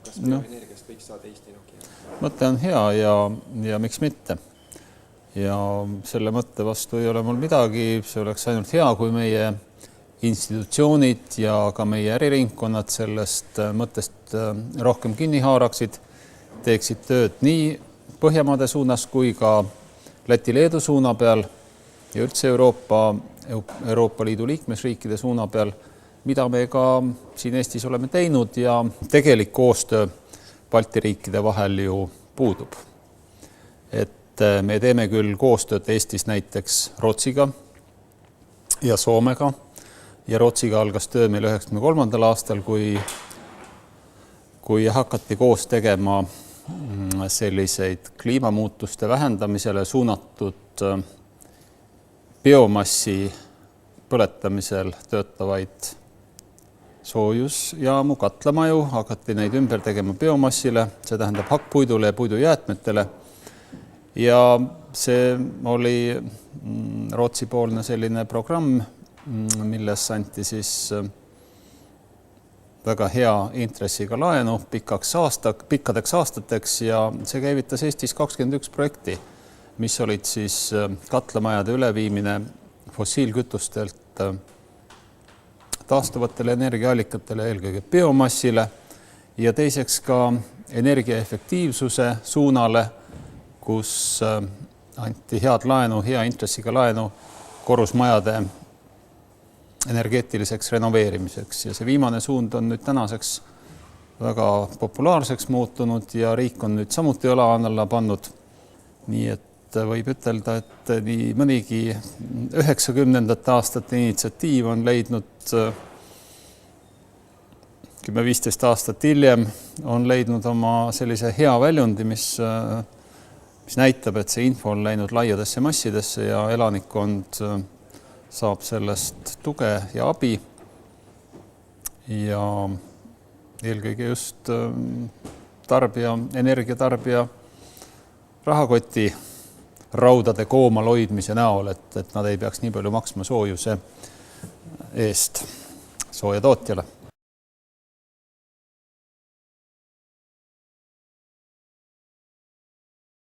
Kas bioenergiast võiks saada Eesti Nokia? Mõte on hea ja miks mitte. Ja selle mõtte vastu ei ole mul midagi, see oleks ainult hea, kui meie institutsioonid ja ka meie äriringkonnad sellest mõttest rohkem kinni haaraksid, teeksid tööd nii Põhjamaade suunas kui ka Läti-Leedu suuna peal ja üldse Euroopa Liidu liikmesriikide suuna peal, mida me ka siin Eestis oleme teinud ja tegelik koostöö Balti riikide vahel ju puudub. Et me teeme küll koostööd Eestis näiteks Rootsiga ja Soomega ja Rootsiga algas töö meil 1993. aastal, kui hakati koos tegema selliseid kliimamuutuste vähendamisele suunatud biomassi põletamisel töötavaid soojusjaamu, katlamaju, hakati neid ümber tegema biomassile, see tähendab hakkpuidule ja puidujäätmetele. Ja see oli Rootsi-poolne selline programm, milles anti siis väga hea intressiga laenu pikkadeks aastateks ja see käivitas Eestis 21 projekti, mis olid siis katlamajade üleviimine fossiilkütustelt taastuvatele energiaallikatele, eelkõige biomassile ja teiseks ka energiaefektiivsuse suunale, kus anti head laenu, hea intressiga laenu korrusmajade energeetiliseks renoveerimiseks ja see viimane suund on nüüd tänaseks väga populaarseks muutunud ja riik on nüüd samuti õla alla pannud. Nii et võib ütelda, et nii mõnigi 90. aastate initsiatiiv on leidnud 10-15 aastat hiljem on leidnud oma sellise hea väljundi, mis näitab, et see info on läinud laiadesse massidesse ja elanikkond saab sellest tuge ja abi ja eelkõige just energiatarbija rahakoti raudade koomal hoidmise näol, et nad ei peaks nii palju maksma soojuse eest soojatootjale.